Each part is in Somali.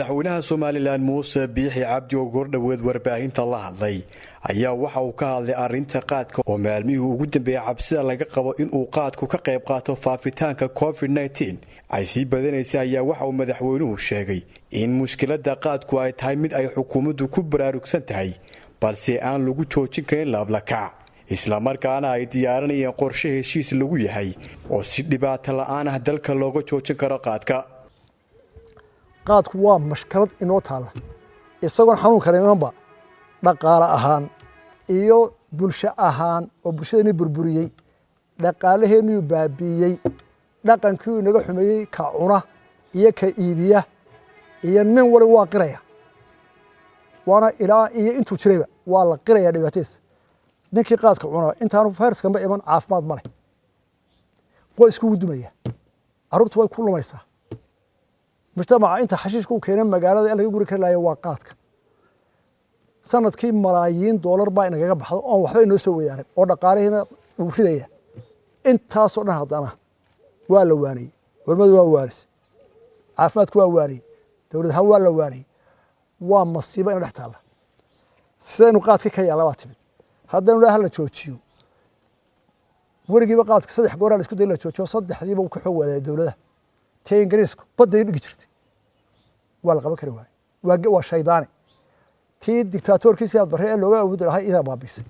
madaxweynaha Soomaaliland Muuse Biixi Cabdi oo gordhaweed warbaahinta la hadlay ayaa waxa uu ka hadlay arinta qaadka oo maalmihii ugu dambeeyay cabsida laga qabo in uu qaadku ka qayb qaato faafitaanka COVID-19 ay sii badanaysay ayaa waxa uu madaxweynuhu sheegay in mushkiladda qaadku ay tahay mid ay xukuumaddu ku baraarugsan tahay balse aan lagu joojin karin laablakac isla markaana ay diyaarinayaan qorshe heshiis lagu yahay oo si dhibaato la'aan ah dalka looga joojin karo qaadka qaadku waa mashkalad inoo taala isagoon xanuun kale imanba dhaqaale ahaan iyo bulsho ahaan oo bulshadeenii burburiyey dhaqaalaheenii baabiiyey dhaqankii inaga xumeeyey ka cuna iyo ka iibiya iyo nin wali waa qiraya waana ilaa iyo intuu jirayba waa la qiraya dhibaatadiisa ninkii qaadka cunaa intaanu fayraskanba iman caafimaad ma leh qoysku wuu dumaya carruurtu way ku lumaysaa mujtamaca inta xashiishka u keenay magaalada in laga guri kari lahayo waa qaadka sanadkii malaayiin doolar baa inagaga baxdo oon waxba inoo soo weydaarin oo dhaqaalihiina uu ridaya intaasoo dhan haddana waa la waaniyey culimmadu waa waanisay caafimaadku waa waaniyey dowlad ahaan waa la waaniyey waa masiibo ina dhex taalla sidaynu qaadka ka yaalla baa timid haddaynu dhaha la joojiyo weligiiba qaadka 3 goor la isku day la joojiyo 3diiba uu ka xoog waday dowladda tee ingiriisku baday dhigi jirtay waa la qaban kari waay waa shaydaani tii dictatorkiisii aad barre looga awood lahay ida baabisay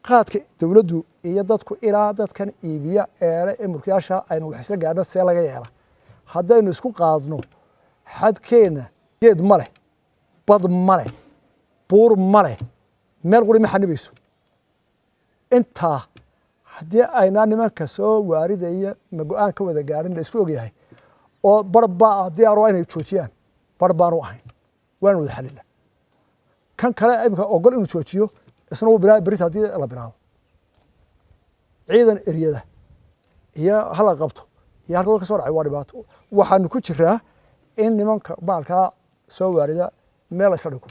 qaadka dowladdu iyo dadku ilaa dadkan iibiya ee mulkiyaasha aynu wax isla gaadhna see laga yeela haddaynu isku qaadno xadkeena geed ma leh bad ma leh buur ma leh meel quri ma xanibayso intaa haddii aynaa nimanka soo waaridaya ma go-aan ka wada gaarin la isku ogyahay oo barba diyaar waa inay joojiyaan barbaanu ahayn waan wada xalila kan kale imika ogol inuu joojiyo isna uu bilaa beris haddii la bilaabo ciidan eryada iyo hala qabto iyo halka ka soo dhacay waa dhibaato waxaanu ku jiraa in nimanka baalkaa soo waarida meel isla dhigo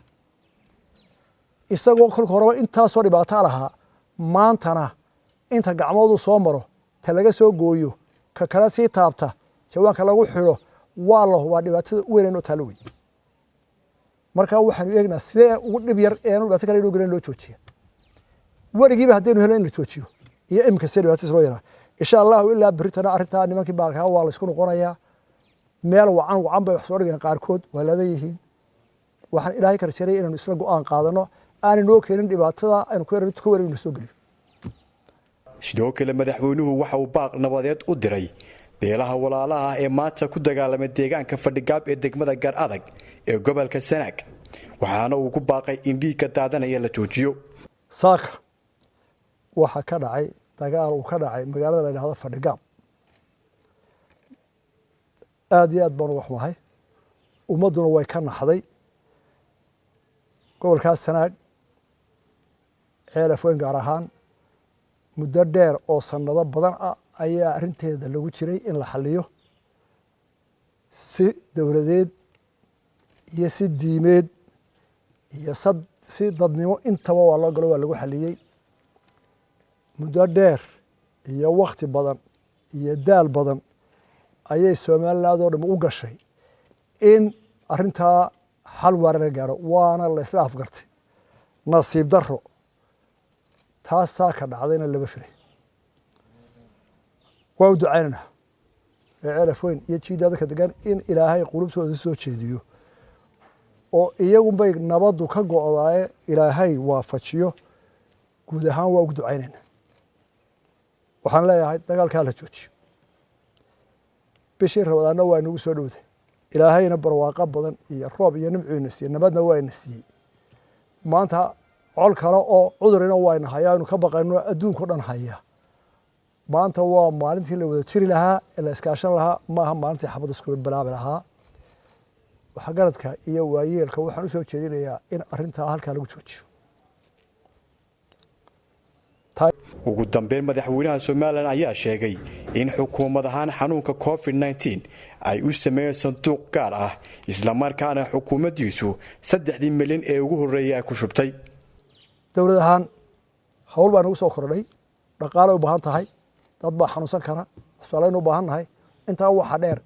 isagoo kolka horeba intaasoo dhibaato lahaa maantana inta gacmoodu soo maro ta laga soo gooyo ka kala sii taabta jawaanka lagu xiro waa la hubaa dhibaatada weyn oo taalo weyn marka waxaanu eegnaa sidee ugu dhib yar ee dhibaato kale inuu galeen loo joojiyo warigiiba haddaynu helo in la joojiyo iyo imka sidee dhibaatada loo yaraa insha Allah ilaa Britana arrinta nimankii baalka waa la isku noqonayaa meel wacan bay wax soo dhigeen qaarkood waa leedayihiin waxaan ilaahay ka rajaynay inaanu isla go'aan qaadano aanay noo keenin dhibaatada aynu ku wareegno soo geliyo sidoo kale madaxweynuhu waxa uu baaq nabadeed u diray beelaha walaalaha ee maanta ku dagaalamay deegaanka fadhigaab ee degmada Gaar Adag ee gobolka Sanaag waxaana uu ku baaqay in dhiigga daadanaya la joojiyo saaka waxa ka dhacay dagaal uu ka dhacay magaalada la yiraahdo Fadhigaab aad iyo aad baan uga xumahay ummaduna way ka naxday gobolka Sanaag ceelaf weyn gaar ahaan muddo dheer oo sanado badan ah ayaa arinteeda lagu jiray in la xaliyo si dowladeed iyo si diimeed iyo si dadnimo intaba waa loo galo waa lagu xaliyey muddo dheer iyo waqti badan iyo daal badan ayay Soomaaliland oo dhan u gashay in arintaa xal waara laga gaaro waana la isla afgartay nasiib darro taasaa ka dhacdayna laba firay waa u ducaynaa ceelaf weyn iyo jiidada ka degan in ilaahay qulubtooda soo jeediyo oo iyagu bay nabadu ka go'daaye ilaahay waafajiyo guud ahaan waa ugu ducaynayna waxaan leeyahay dagaalkaa la joojiyo bishii rabadaana waa inagu soo dhowday ilaahayna barwaaqo badan iyo roob iyo nimciina siiyey nabadna waa ina siiyey maanta col kale oo cudurina wayna hayaanu ka baqayno adduunka dhan haya maanta waa maalintii la wada jiri lahaa ee la iskaashan lahaa maaha maalintii xabadda isku bilaabi lahaa waxa garadka iyo waayeelka waxaan u soo jeedinayaa in arrintaa halkaa lagu joojiyo ugu dambeyn madaxweynaha Soomaaliland ayaa sheegay in xukuumad ahaan xanuunka COVID-19 ay u sameeyeen sanduuq gaar ah isla markaana xukuumaddiisu 3 milyan ee ugu horeeyay ay ku shubtay dowlad ahaan hawl baan ugu soo kordhay dhaqaale u baahan tahay dad baa xanuunsan kara isbitaalaynu u baahan nahay intaa waxa dheer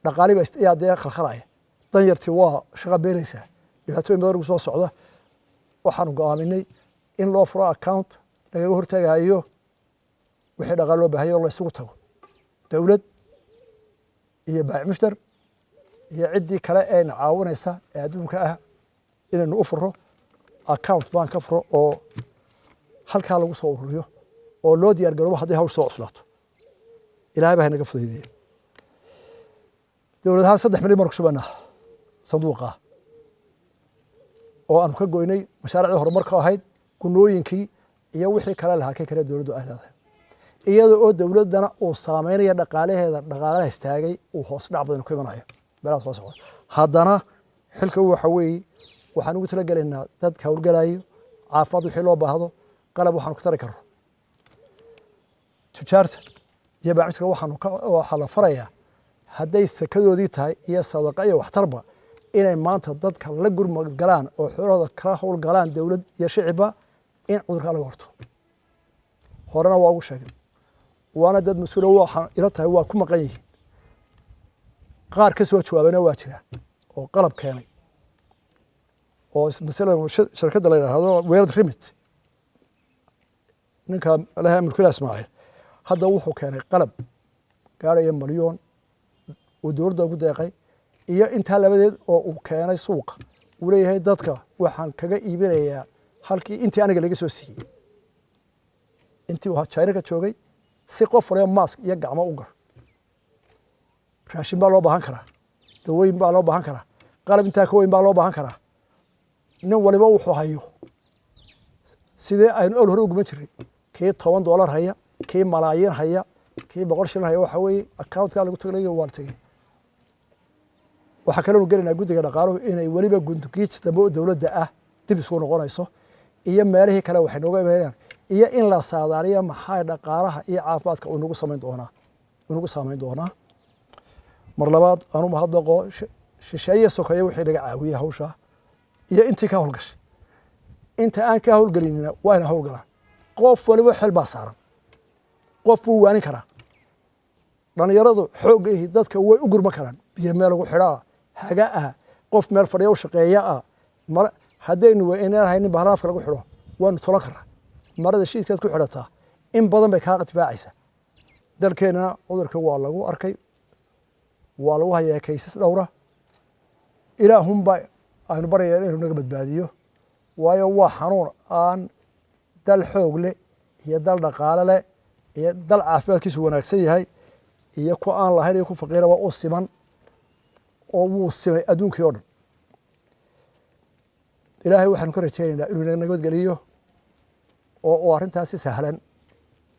dhaqaale baa iyaa khalkhalaya danyartii waa shaqa beelaysaa dhibaatooyin badan ugu soo socda waxaanu go'aaminay in loo furo account lagaga hortagayo wixii dhaqaale loo baahayo la isugu tago dowlad iyo baac mushtar iyo ciddii kale ee na caawinaysa ee adduunka ah inaynu u furo account baan ka furo oo halkaa lagu soo ururiyo oo loo diyaar garoobo haddii hawl soo cuslaato ilaahay baa inaga fudaydiyey dowlad ahaan 3 milyan baan ku shubanaa sanduuqa oo aanu ka goynay mashaariicda horumarka ahayd gunooyinkii iyo wixii kale lahaa kay kale dowladdu ay leedahay iyada oo dowladdana uu saameynaya dhaqaalaha istaagay uu hoos dhac badan ku imanayo meelaha soo socda haddana xilka waxa weeye waxaan ugu talagelaynaa dadka hawlgalayo caafimaad wixii loo baahdo qalab waxaan ku tari karno tujaarta iyo baacmiska waxaa la farayaa hadday sakadoodii tahay iyo sadaqa iyo waxtarba inay maanta dadka la gurmad galaan oo xoolahooda kala hawl galaan dowlad iyo shicibba in cudurka laga horto horena waa ugu sheegay waana dad mas-uula waxaan ila tahay waa ku maqan yihiin qaar ka soo jawaabayna waa jira oo qalab keenay oo masalan shirkadda la yidhaahdo weerad remit ninka laha mulkila ismaaciil hadda wuxuu keenay qalab gaaraya milyan uu dowladda ugu deeqay iyo intaa labadeed oo uu keenay suuqa uu leeyahay dadka waxaan kaga iibinayaa halkii intii aniga laga soo siiyey intii uu China ka joogay si qof waliba mask iyo gacmo u gar raashin baa loo baahan karaa dawooyin baa loo baahan karaa qalab intaa ka weyn baa loo baahan karaa nin waliba wuxuu hayo sidee aynu ol hore ugu jiray kii $10 haya kii malaayiin haya kii 100 shilin haya waxa weeye account-ka lagu tagalayo waa tagay waxa kale oo gelinaa guddiga dhaqaaluhu inay waliba gundugiista dowladda ah dib isku noqonayso iyo meelihii kale waxay nooga imaanayaan iyo in la saadaariyo maxay dhaqaalaha iyo caafimaadka uu nagu saameyn doonaa mar labaad aanu mahadnaqo shisheeye sokeeye wixii laga caawiyay hawsha iyo intii ka hawlgashay inta aan ka hawlgelinina waa ina hawlgalaan qof waliba xil baa saaran qof buu waanin karaa dhalinyaradu xoogga dadka way u gurma karaan biyo meel lagu xidhaa haga ah qof meel fadhiyo u shaqeeya ah haddaynu weynaanahaynin bahraafka lagu xidho waanu tolan karaa marada shiidkaad ku xidhataa in badan bay kaa difaacaysaa dalkeena cudurka waa lagu arkay waa lagu hayaa kaysas dhowra ilaahunba aynu barayeen inuu naga badbaadiyo waayo waa xanuun aan dal xoog leh iyo dal dhaqaale leh iyo dal caafimaadkiisu wanaagsan yahay iyo ku aan lahayn iyo ku faqiira waa u siman oo wuu simay adduunkii oo dhan ilaahay waxaanu ka rajaynaynaa inuu naga nabadgeliyo oo uu arrintaasi sahlan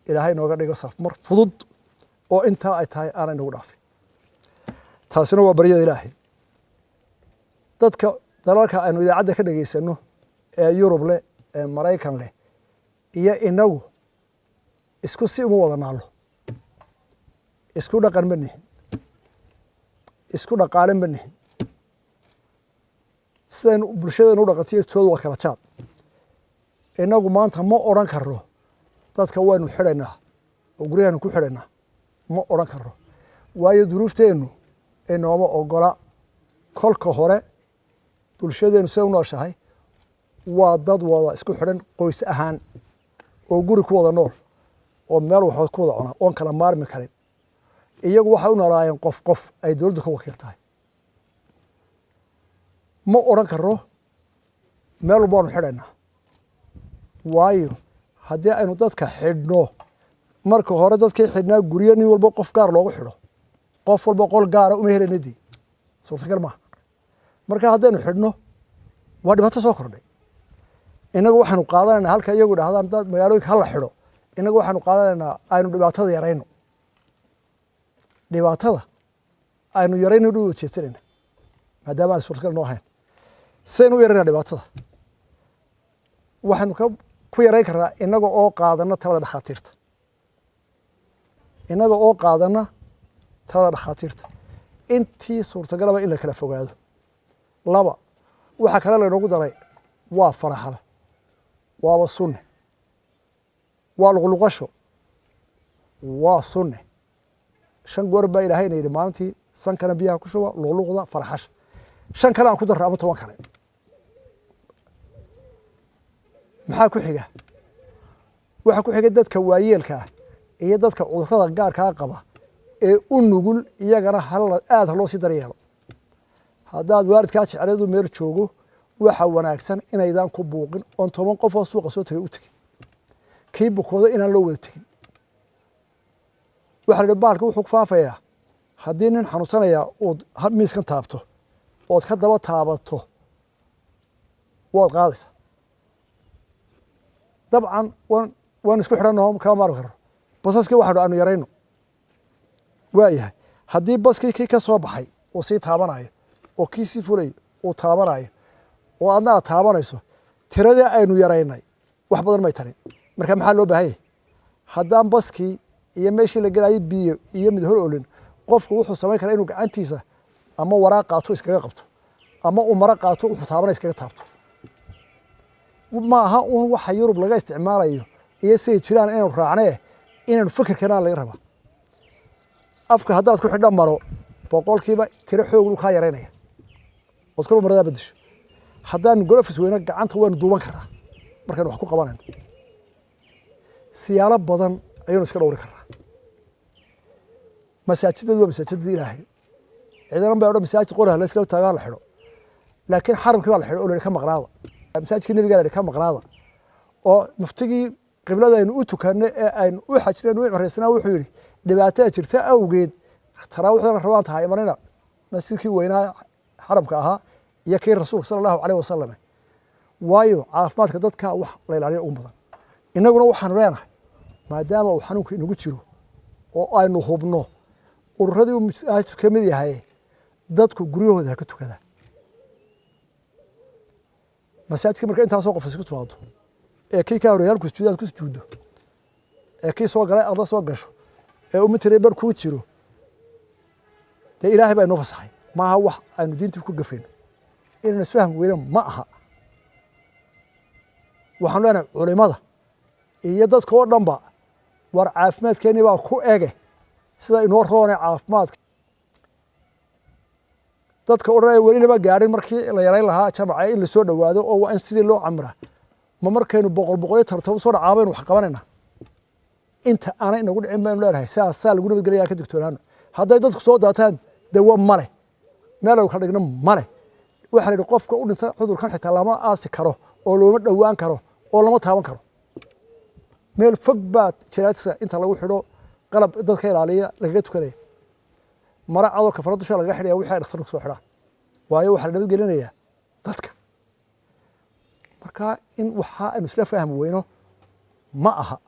ilaahay nooga dhigo safmar fudud oo intaa ay tahay aanay nagu dhaafin taasina waa baryada ilaahay dadka dalalka aynu idaacadda ka dhagaysano ee Yurub leh ee Maraykan leh iyo inagu isku si uma wada naalo isku dhaqan ma nihin isku dhaqaale ma nihin sidaynu bulshadeenu u dhaqantiyo tooda waa kala jaad inagu maanta ma odhan karno dadka waynu xidhaynaa oo guryahaanu ku xidhaynaa ma odhan karno waayo duruufteennu inooma ogola kolka hore bulshadeenu siday u nooshahay waa dad wada isku xidhan qoys ahaan oo guri ku wada nool oo meel waxood ku wada cunaa oon kala maarmi karin iyagu waxay u noolaayeen qof ay dowladdu ka wakiil tahay ma odhan karno meel walba waanu xidhaynaa waayo haddii aynu dadka xidhno marka hore dadkii xidhnaa guryo nin walba qof gaar loogu xidho qof walba qol gaara uma helayna dii suurtagal maaha marka haddaynu xidhno waa dhibaato soo kordhay inagu waxaanu qaadanaynaa halka iyagu dhahdaan dad magaalooyinka hala xidho inagu waxaanu qaadanaynaa aynu dhibaatada yarayno aynu yarayno u jeedsanayna maadaama aan suurtagal noo ahayn sidaynu u yarayna dhibaatada waxaanu ku yarayn karnaa inaga oo qaadana talada dhakhaatiirta intii suurtagalaba in la kala fogaado laba waxa kale laynoogu daray waa faraxala waaba sunne waa luqluqasho waa sunne 5 goor baa ilaahayna yidhi maalintii sankana biyaha ku shuba luqluqda faraxasha shan kale aan ku darro ama 10 kale maxaa ku xiga waxa ku xiga dadka waayeelka ah iyo dadka cudurrada gaarka qaba ee u nugul iyagana aad loo sii daryeelo haddaad waalidkaa jecleedu meel joogo waxa wanaagsan inaydaan ku buuqin oon 10 qof oo suuqa soo tagay u tagin kii bukooda inaan loo wada tagin waxa la baalka wuxuu ku faafayaa haddii nin xanuunsanaya oo miiskan taabto oo ka daba taabato waad qaadaysaa dabcan waan isku xidhanoo kama maarmi karno basaskii waxaanu aanu yarayno waayahay haddii baskii kii ka soo baxay uu sii taabanayo oo kii sii fulay uu taabanayo oo adna aad taabanayso tiradii aynu yaraynay wax badan may tarin marka maxaa loo baahan yahay haddaan baskii iyo meeshii la gelayay biyo iyo mid hor olin qofku wuxuu samayn karaa inuu gacantiisa ama waraaq qaato iskaga qabto ama uu mara qaato wuxuu taabanay iskaga taabto ma aha uun waxa Yurub laga isticmaalayo iyo say jiraan inuu raacnee inaan fikirkana laga raba afka haddaad ku xidhan maro boqolkiiba tiro xoog ka yareynaya oo marada bedesho haddaan golofis weyna gacanta waan duuban karaa markaan wax ku qabanayno siyaalo badan ayuu iska dhowri karaa masaajidadu waa masaajidada Ilaahay ciidan baa masaajid qoraha la isla taagan la xidho laakiin xaramkii waa la xidho oo la ka maqnaada masaajidka nabiga la ka maqnaada oo muftigii qiblada aynu u tukanay ee aynu u xajireen u cimraysnaa wuxuu yiri dhibaato jirta awgeed taraawixda rabaan tahay marina masjidkii weynaa xaramka ahaa iyo kii rasuulka sallallahu alayhi wasallam waayo caafimaadka dadka wax la ilaaliyo ugu badan inaguna waxaan leenahay maadaama uu xanuunku inagu jiro oo aynu hubno ururadii uu masaajidku ka mid yahay dadku guryahooda ka tukada masaajidka marka intaas oo qof isku timaado ee kii ka horeeyay halku sujuudaad ku sujuudo ee kii soo galay aad soo gasho ee uu mitray bar ku jiro de Ilaahay baa inoo fasaxay ma aha wax aanu diinta ku gafeen inna faham weyn ma aha waxaan leenahay culimada iyo dadka oo dhanba war caafimaadkeeni baa ku ege sida inoo roonay caafimaadka dadka oranay wali laba gaarin markii la yaray lahaa jamaca in la soo dhawaado oo waa in sidii loo camra ma markaynu boqol tartabo soo dhacaabeen wax qabanayna inta aanay inagu dhicin baan leeyahay saasa lagu nabadgeliyaa ka digtoonaano hadday dadku soo daataan dawo male meel uu ka dhigno male waxa la qofka u dhinta cudurkan xitaa lama aasi karo oo looma dhawaan karo oo lama taaban karo meel fog baad jiraadsa inta lagu xidho qalab dadka ilaaliya laga tukanaya mara cado ka faradu laga xidhay wixii dhakhtarku soo xidhaa waayo waxa la nabadgelinayaa dadka marka in waxa aanu isla fahmi weyno ma aha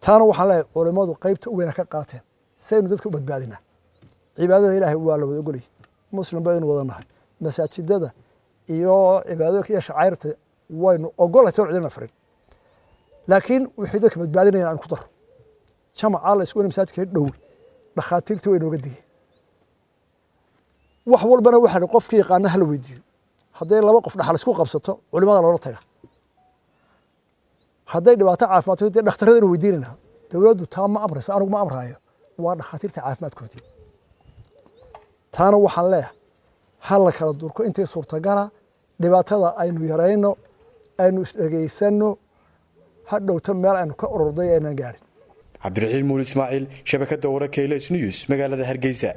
taana waxaan leeyahay culimadu qaybta u weyn ka qaateen saynu dadka u badbaadinaa cibaadada Ilaahay waa la wada ogolay muslim baynu wada nahay masaajidada iyo cibaadada iyo shacairta waynu ogolahay soo cidina farin laakiin wixii dadka badbaadinayaan aan ku daro jamaca la isku masaajidka dhow dhakhaatiirta way nooga digay wax walbana waxa qofkii yaqaan hal weydiyo haday laba qof dhaxal isku qabsato culimada loola taga haday dhibaato caafimaad tahay dhakhtarada inuu weydiinayna dawladdu taa ma amraysa anigu ma amraayo waa dhakhaatiirta caafimaadkoodii taana waxaan leeyahay hal kala durko intay suurtagala dhibaatada aynu yarayno aynu isdhageysano hadhowta meel aynu ka ururday aynan gaarin cabdiraxiim muul ismaaciil shabakada wararka News magaalada Hargeysa